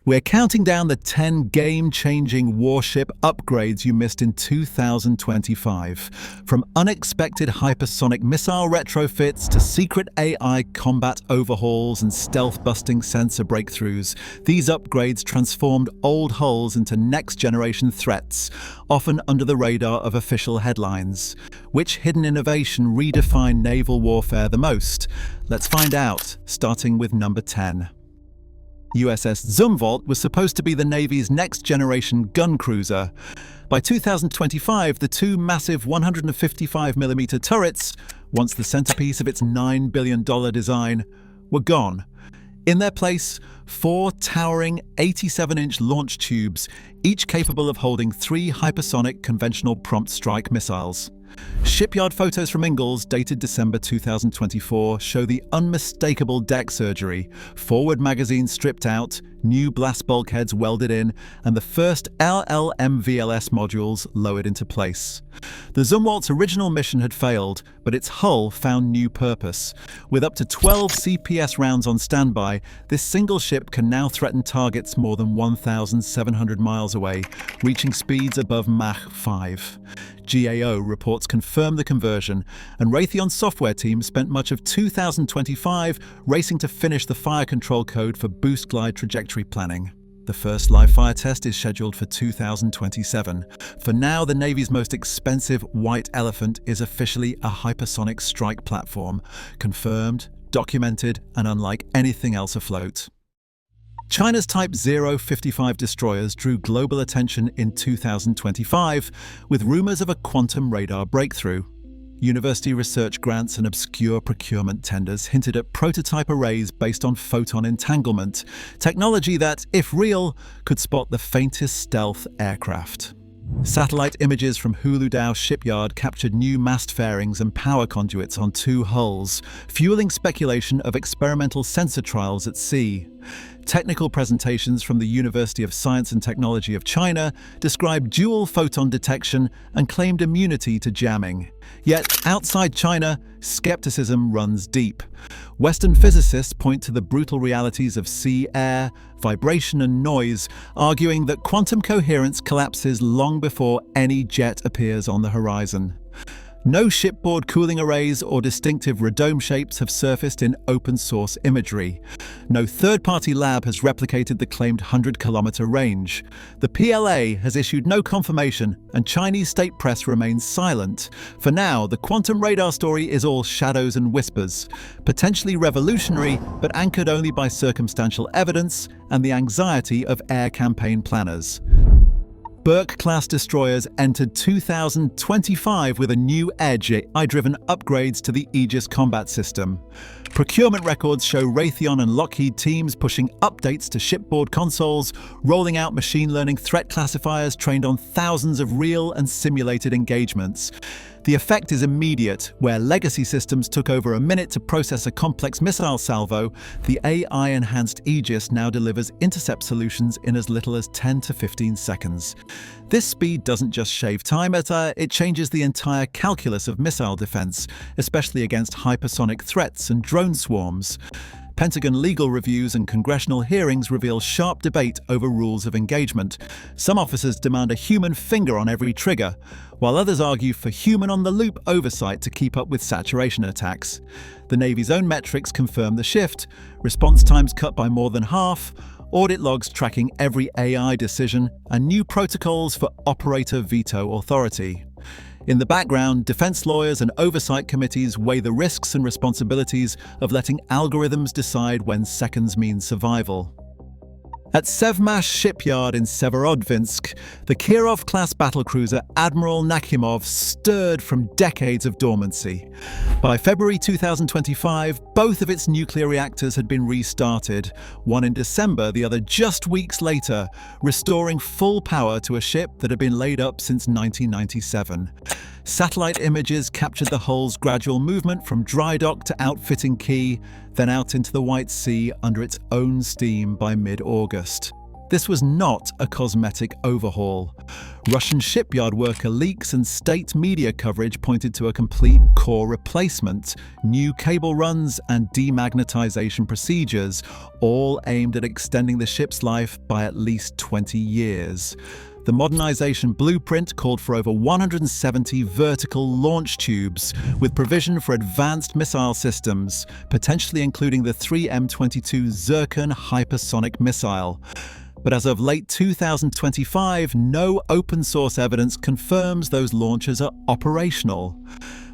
We're counting down the 10 game-changing warship upgrades you missed in 2025. From unexpected hypersonic missile retrofits to secret AI combat overhauls and stealth-busting sensor breakthroughs, these upgrades transformed old hulls into next-generation threats, often under the radar of official headlines. Which hidden innovation redefined naval warfare the most? Let's find out, starting with number 10. USS Zumwalt was supposed to be the Navy's next-generation gun cruiser. By 2025, the two massive 155mm turrets, once the centerpiece of its $9 billion design, were gone. In their place, 4 towering 87-inch launch tubes, each capable of holding 3 hypersonic conventional prompt strike missiles. Shipyard photos from Ingalls, dated December 2024, show the unmistakable deck surgery, forward magazines stripped out, new blast bulkheads welded in, and the first LLM-VLS modules lowered into place. The Zumwalt's original mission had failed, but its hull found new purpose. With up to 12 CPS rounds on standby, this single ship can now threaten targets more than 1,700 miles away, reaching speeds above Mach 5. GAO reports confirm the conversion, and Raytheon's software team spent much of 2025 racing to finish the fire control code for boost glide trajectory planning. The first live fire test is scheduled for 2027. For now, the Navy's most expensive white elephant is officially a hypersonic strike platform, confirmed, documented, and unlike anything else afloat. China's Type 055 destroyers drew global attention in 2025, with rumors of a quantum radar breakthrough. University research grants and obscure procurement tenders hinted at prototype arrays based on photon entanglement, technology that, if real, could spot the faintest stealth aircraft. Satellite images from Huludao shipyard captured new mast fairings and power conduits on 2 hulls, fueling speculation of experimental sensor trials at sea. Technical presentations from the University of Science and Technology of China described dual photon detection and claimed immunity to jamming. Yet, outside China, skepticism runs deep. Western physicists point to the brutal realities of sea air, vibration and noise, arguing that quantum coherence collapses long before any jet appears on the horizon. No shipboard cooling arrays or distinctive radome shapes have surfaced in open-source imagery. No third-party lab has replicated the claimed 100-kilometer range. The PLA has issued no confirmation, and Chinese state press remains silent. For now, the quantum radar story is all shadows and whispers, potentially revolutionary, but anchored only by circumstantial evidence and the anxiety of air campaign planners. Burke-class destroyers entered 2025 with a new edge, AI-driven upgrades to the Aegis combat system. Procurement records show Raytheon and Lockheed teams pushing updates to shipboard consoles, rolling out machine learning threat classifiers trained on thousands of real and simulated engagements. The effect is immediate. Where legacy systems took over a minute to process a complex missile salvo, the AI-enhanced Aegis now delivers intercept solutions in as little as 10 to 15 seconds. This speed doesn't just shave time, it changes the entire calculus of missile defense, especially against hypersonic threats and drone swarms. Pentagon legal reviews and congressional hearings reveal sharp debate over rules of engagement. Some officers demand a human finger on every trigger, while others argue for human-on-the-loop oversight to keep up with saturation attacks. The Navy's own metrics confirm the shift: response times cut by more than half, audit logs tracking every AI decision, and new protocols for operator veto authority. In the background, defense lawyers and oversight committees weigh the risks and responsibilities of letting algorithms decide when seconds mean survival. At Sevmash shipyard in Severodvinsk, the Kirov-class battlecruiser Admiral Nakhimov stirred from decades of dormancy. By February 2025, both of its nuclear reactors had been restarted, one in December, the other just weeks later, restoring full power to a ship that had been laid up since 1997. Satellite images captured the hull's gradual movement from dry dock to outfitting quay, then out into the White Sea under its own steam by mid-August. This was not a cosmetic overhaul. Russian shipyard worker leaks and state media coverage pointed to a complete core replacement, new cable runs and demagnetization procedures, all aimed at extending the ship's life by at least 20 years. The modernization blueprint called for over 170 vertical launch tubes, with provision for advanced missile systems, potentially including the 3M22 Zircon hypersonic missile. But as of late 2025, no open-source evidence confirms those launchers are operational.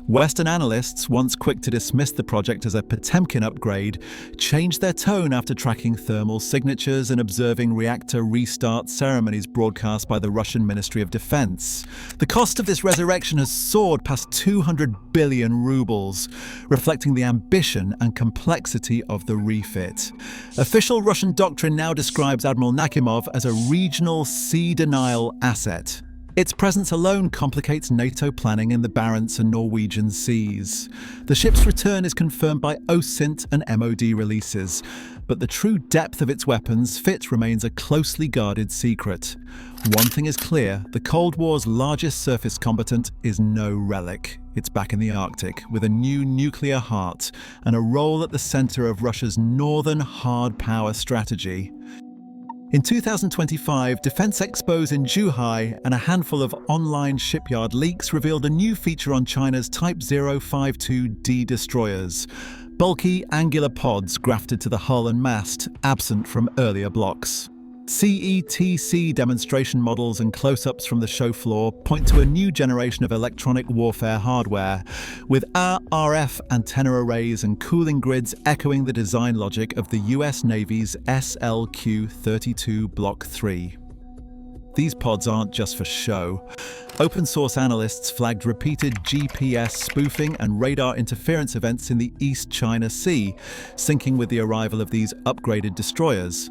Western analysts, once quick to dismiss the project as a Potemkin upgrade, changed their tone after tracking thermal signatures and observing reactor restart ceremonies broadcast by the Russian Ministry of Defense. The cost of this resurrection has soared past 200 billion rubles, reflecting the ambition and complexity of the refit. Official Russian doctrine now describes Admiral Nakhimov as a regional sea denial asset. Its presence alone complicates NATO planning in the Barents and Norwegian seas. The ship's return is confirmed by OSINT and MOD releases, but the true depth of its weapons fit remains a closely guarded secret. One thing is clear, the Cold War's largest surface combatant is no relic. It's back in the Arctic, with a new nuclear heart and a role at the center of Russia's northern hard power strategy. In 2025, defense expos in Zhuhai and a handful of online shipyard leaks revealed a new feature on China's Type 052D destroyers, bulky angular pods grafted to the hull and mast, absent from earlier blocks. CETC demonstration models and close-ups from the show floor point to a new generation of electronic warfare hardware, with RF antenna arrays and cooling grids echoing the design logic of the US Navy's SLQ-32 Block 3. These pods aren't just for show. Open-source analysts flagged repeated GPS spoofing and radar interference events in the East China Sea, syncing with the arrival of these upgraded destroyers.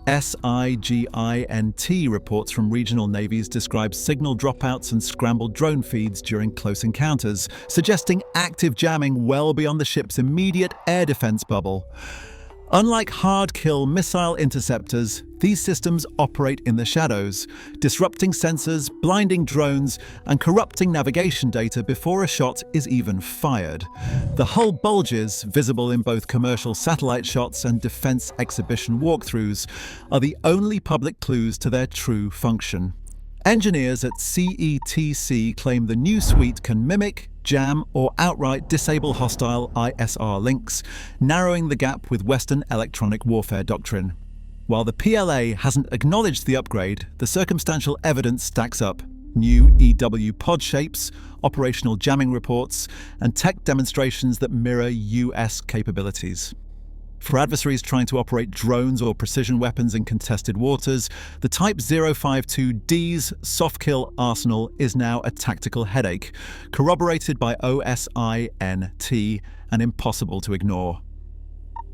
SIGINT reports from regional navies describe signal dropouts and scrambled drone feeds during close encounters, suggesting active jamming well beyond the ship's immediate air defense bubble. Unlike hard-kill missile interceptors, these systems operate in the shadows, disrupting sensors, blinding drones, and corrupting navigation data before a shot is even fired. The hull bulges, visible in both commercial satellite shots and defense exhibition walkthroughs, are the only public clues to their true function. Engineers at CETC claim the new suite can mimic, jam, or outright disable hostile ISR links, narrowing the gap with Western electronic warfare doctrine. While the PLA hasn't acknowledged the upgrade, the circumstantial evidence stacks up. New EW pod shapes, operational jamming reports, and tech demonstrations that mirror US capabilities. For adversaries trying to operate drones or precision weapons in contested waters, the Type 052D's soft-kill arsenal is now a tactical headache, corroborated by OSINT, and impossible to ignore.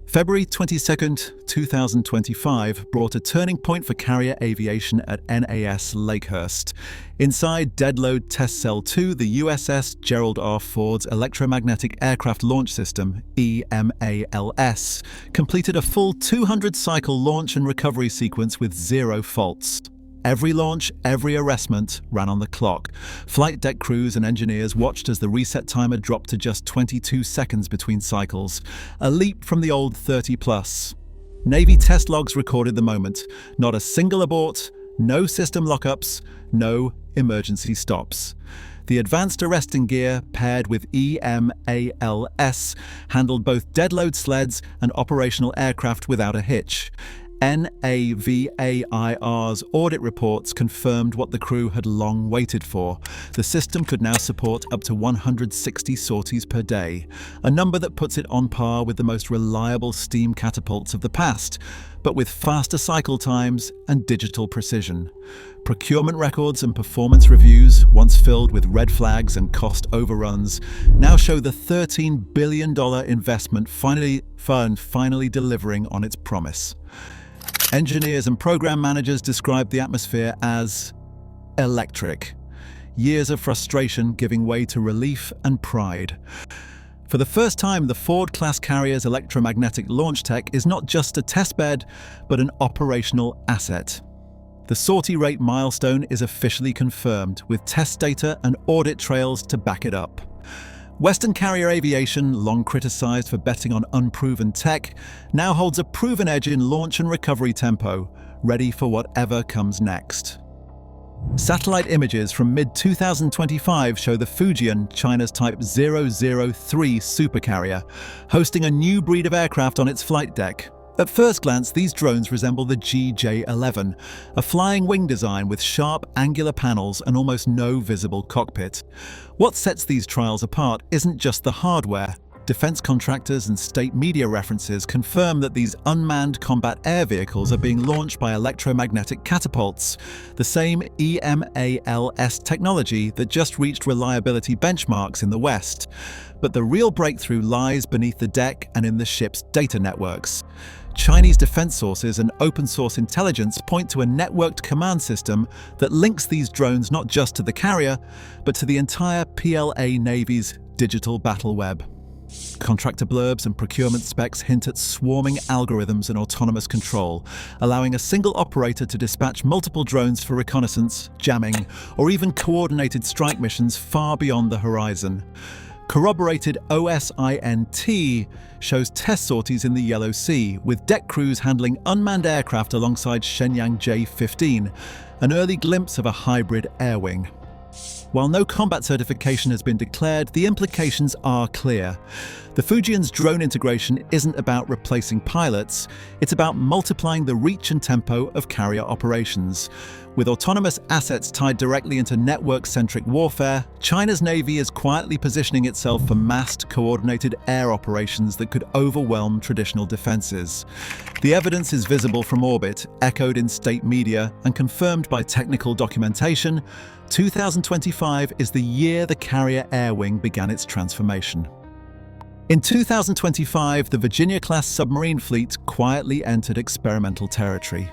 February 22, 2025 brought a turning point for carrier aviation at NAS Lakehurst. Inside Deadload Test Cell 2, the USS Gerald R. Ford's Electromagnetic Aircraft Launch System, EMALS, completed a full 200-cycle launch and recovery sequence with 0 faults. Every launch, every arrestment ran on the clock. Flight deck crews and engineers watched as the reset timer dropped to just 22 seconds between cycles, a leap from the old 30+. Navy test logs recorded the moment. Not a single abort, no system lockups, no emergency stops. The advanced arresting gear, paired with EMALS, handled both deadload sleds and operational aircraft without a hitch. NAVAIR's audit reports confirmed what the crew had long waited for. The system could now support up to 160 sorties per day, a number that puts it on par with the most reliable steam catapults of the past, but with faster cycle times and digital precision. Procurement records and performance reviews, once filled with red flags and cost overruns, now show the $13 billion investment finally delivering on its promise. Engineers and program managers described the atmosphere as electric. Years of frustration giving way to relief and pride. For the first time, the Ford-class carrier's electromagnetic launch tech is not just a testbed, but an operational asset. The sortie rate milestone is officially confirmed, with test data and audit trails to back it up. Western carrier aviation, long criticized for betting on unproven tech, now holds a proven edge in launch and recovery tempo, ready for whatever comes next. Satellite images from mid-2025 show the Fujian, China's Type 003 supercarrier, hosting a new breed of aircraft on its flight deck. At first glance, these drones resemble the GJ-11, a flying wing design with sharp, angular panels and almost no visible cockpit. What sets these trials apart isn't just the hardware. Defense contractors and state media references confirm that these unmanned combat air vehicles are being launched by electromagnetic catapults, the same EMALS technology that just reached reliability benchmarks in the West. But the real breakthrough lies beneath the deck and in the ship's data networks. Chinese defense sources and open-source intelligence point to a networked command system that links these drones not just to the carrier, but to the entire PLA Navy's digital battle web. Contractor blurbs and procurement specs hint at swarming algorithms and autonomous control, allowing a single operator to dispatch multiple drones for reconnaissance, jamming, or even coordinated strike missions far beyond the horizon. Corroborated OSINT shows test sorties in the Yellow Sea, with deck crews handling unmanned aircraft alongside Shenyang J-15, an early glimpse of a hybrid air wing. While no combat certification has been declared, the implications are clear. The Fujian's drone integration isn't about replacing pilots, it's about multiplying the reach and tempo of carrier operations. With autonomous assets tied directly into network-centric warfare, China's Navy is quietly positioning itself for massed, coordinated air operations that could overwhelm traditional defenses. The evidence is visible from orbit, echoed in state media, and confirmed by technical documentation. 2025 is the year the carrier air wing began its transformation. In 2025, the Virginia-class submarine fleet quietly entered experimental territory.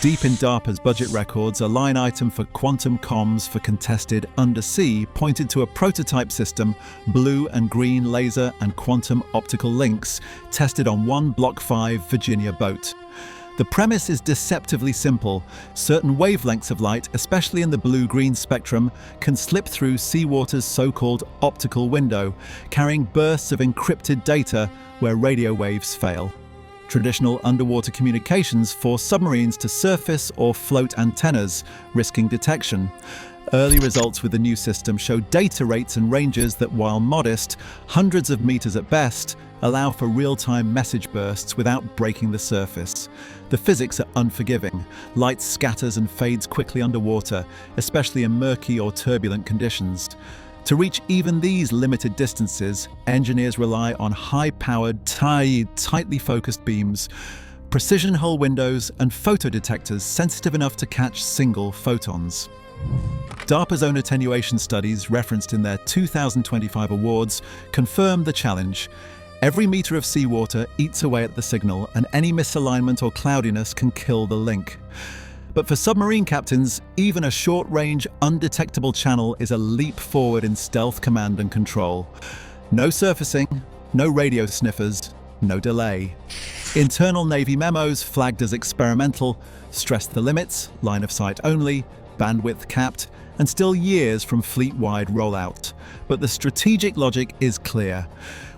Deep in DARPA's budget records, a line item for quantum comms for contested undersea pointed to a prototype system, blue and green laser and quantum optical links, tested on one Block 5 Virginia boat. The premise is deceptively simple. Certain wavelengths of light, especially in the blue-green spectrum, can slip through seawater's so-called optical window, carrying bursts of encrypted data where radio waves fail. Traditional underwater communications force submarines to surface or float antennas, risking detection. Early results with the new system show data rates and ranges that, while modest, hundreds of meters at best, allow for real-time message bursts without breaking the surface. The physics are unforgiving. Light scatters and fades quickly underwater, especially in murky or turbulent conditions. To reach even these limited distances, engineers rely on high-powered, tightly focused beams, precision hull windows, and photodetectors sensitive enough to catch single photons. DARPA's own attenuation studies, referenced in their 2025 awards, confirm the challenge. Every meter of seawater eats away at the signal, and any misalignment or cloudiness can kill the link. But for submarine captains, even a short-range, undetectable channel is a leap forward in stealth command and control. No surfacing, no radio sniffers, no delay. Internal Navy memos, flagged as experimental, stressed the limits, line of sight only, bandwidth capped, and still years from fleet-wide rollout. But the strategic logic is clear.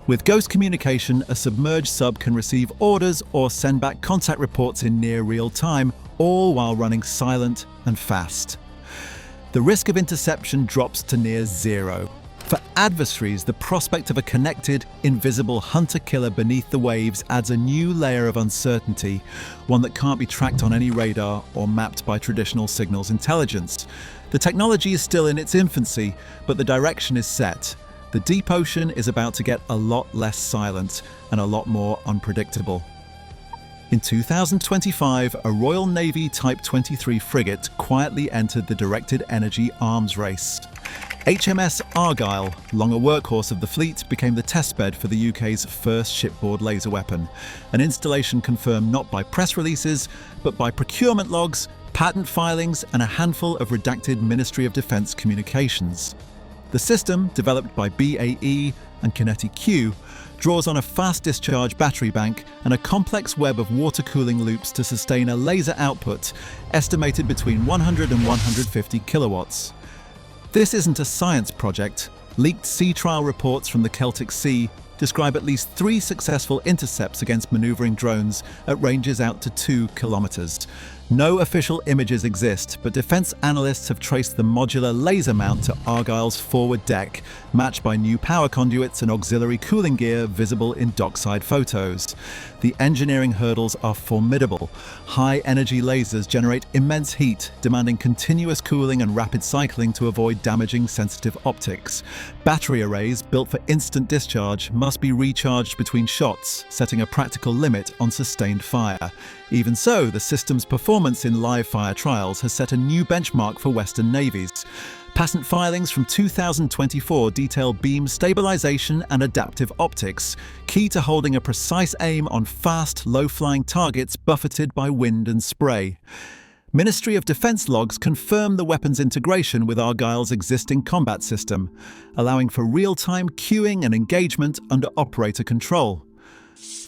With ghost communication, a submerged sub can receive orders or send back contact reports in near real time, all while running silent and fast. The risk of interception drops to near zero. For adversaries, the prospect of a connected, invisible hunter-killer beneath the waves adds a new layer of uncertainty, one that can't be tracked on any radar or mapped by traditional signals intelligence. The technology is still in its infancy, but the direction is set. The deep ocean is about to get a lot less silent and a lot more unpredictable. In 2025, a Royal Navy Type 23 frigate quietly entered the directed energy arms race. HMS Argyle, long a workhorse of the fleet, became the testbed for the UK's first shipboard laser weapon, an installation confirmed not by press releases, but by procurement logs, patent filings, and a handful of redacted Ministry of Defence communications. The system, developed by BAE, and Kinetic Q, draws on a fast-discharge battery bank and a complex web of water cooling loops to sustain a laser output estimated between 100 and 150 kilowatts. This isn't a science project. Leaked sea trial reports from the Celtic Sea describe at least 3 successful intercepts against maneuvering drones at ranges out to 2 kilometers. No official images exist, but defense analysts have traced the modular laser mount to Argyle's forward deck, matched by new power conduits and auxiliary cooling gear visible in dockside photos. The engineering hurdles are formidable. High-energy lasers generate immense heat, demanding continuous cooling and rapid cycling to avoid damaging sensitive optics. Battery arrays, built for instant discharge, must be recharged between shots, setting a practical limit on sustained fire. Even so, the system's performance in live fire trials has set a new benchmark for Western navies. Patent filings from 2024 detail beam stabilization and adaptive optics, key to holding a precise aim on fast, low-flying targets buffeted by wind and spray. Ministry of Defense logs confirm the weapon's integration with Argyle's existing combat system, allowing for real-time queuing and engagement under operator control.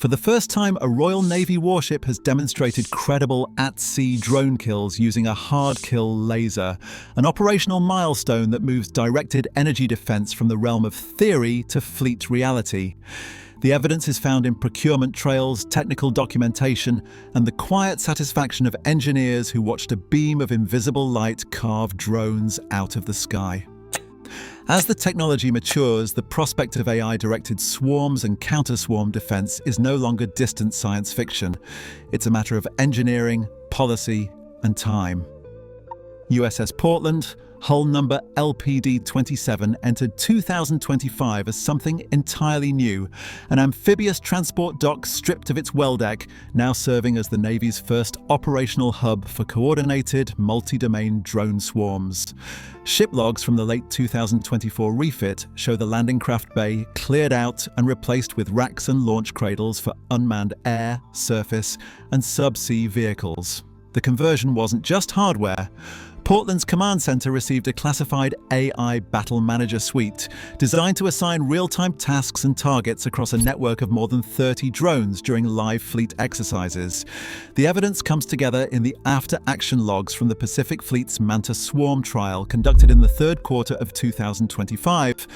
For the first time, a Royal Navy warship has demonstrated credible at-sea drone kills using a hard-kill laser, an operational milestone that moves directed energy defense from the realm of theory to fleet reality. The evidence is found in procurement trails, technical documentation, and the quiet satisfaction of engineers who watched a beam of invisible light carve drones out of the sky. As the technology matures, the prospect of AI-directed swarms and counter-swarm defense is no longer distant science fiction. It's a matter of engineering, policy, and time. USS Portland, hull number LPD-27, entered 2025 as something entirely new, an amphibious transport dock stripped of its well deck, now serving as the Navy's first operational hub for coordinated, multi-domain drone swarms. Ship logs from the late 2024 refit show the landing craft bay cleared out and replaced with racks and launch cradles for unmanned air, surface, and subsea vehicles. The conversion wasn't just hardware. Portland's command center received a classified AI Battle Manager suite designed to assign real-time tasks and targets across a network of more than 30 drones during live fleet exercises. The evidence comes together in the after-action logs from the Pacific Fleet's Manta Swarm trial conducted in the third quarter of 2025.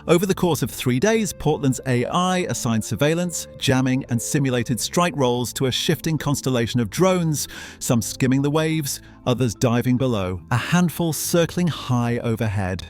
Over the course of 3 days, Portland's AI assigned surveillance, jamming, and simulated strike roles to a shifting constellation of drones, some skimming the waves, others diving below, a handful circling high overhead.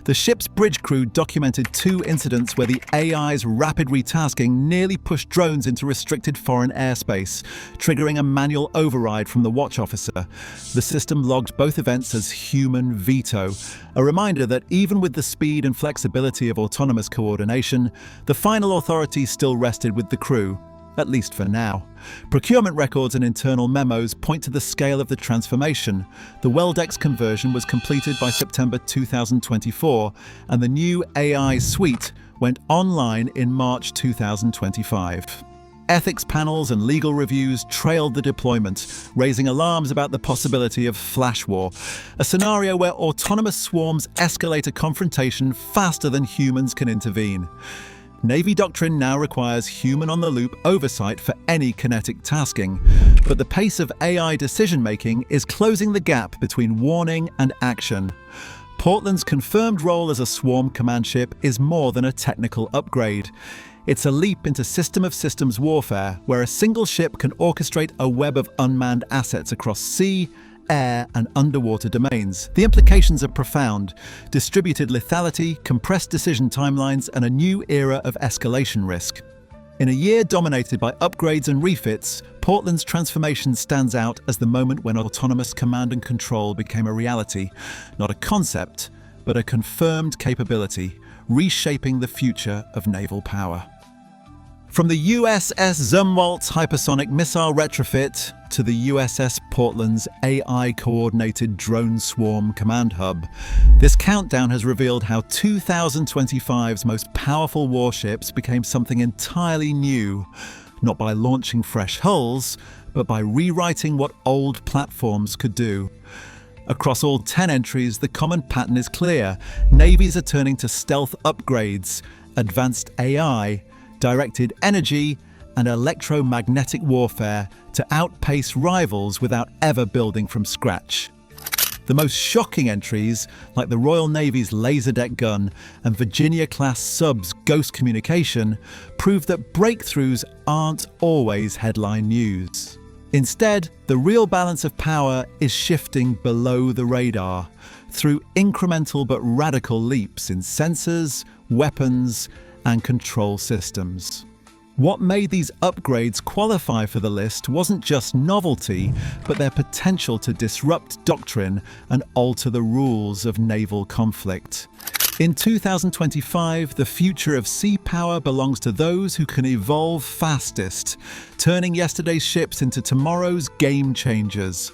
The ship's bridge crew documented 2 incidents where the AI's rapid retasking nearly pushed drones into restricted foreign airspace, triggering a manual override from the watch officer. The system logged both events as human veto, a reminder that even with the speed and flexibility of autonomous coordination, the final authority still rested with the crew. At least for now. Procurement records and internal memos point to the scale of the transformation. The Weldex conversion was completed by September 2024, and the new AI suite went online in March 2025. Ethics panels and legal reviews trailed the deployment, raising alarms about the possibility of flash war, a scenario where autonomous swarms escalate a confrontation faster than humans can intervene. Navy doctrine now requires human-on-the-loop oversight for any kinetic tasking, but the pace of AI decision-making is closing the gap between warning and action. Portland's confirmed role as a swarm command ship is more than a technical upgrade. It's a leap into system of systems warfare, where a single ship can orchestrate a web of unmanned assets across sea, air, and underwater domains. The implications are profound: distributed lethality, compressed decision timelines, and a new era of escalation risk. In a year dominated by upgrades and refits, Portland's transformation stands out as the moment when autonomous command and control became a reality, not a concept, but a confirmed capability, reshaping the future of naval power. From the USS Zumwalt's hypersonic missile retrofit to the USS Portland's AI-coordinated drone swarm command hub, this countdown has revealed how 2025's most powerful warships became something entirely new, not by launching fresh hulls, but by rewriting what old platforms could do. Across all 10 entries, the common pattern is clear. Navies are turning to stealth upgrades, advanced AI, directed energy, and electromagnetic warfare to outpace rivals without ever building from scratch. The most shocking entries, like the Royal Navy's Laserdeck gun and Virginia-class subs' Ghost communication, prove that breakthroughs aren't always headline news. Instead, the real balance of power is shifting below the radar, through incremental but radical leaps in sensors, weapons, and control systems. What made these upgrades qualify for the list wasn't just novelty, but their potential to disrupt doctrine and alter the rules of naval conflict. In 2025, the future of sea power belongs to those who can evolve fastest, turning yesterday's ships into tomorrow's game changers.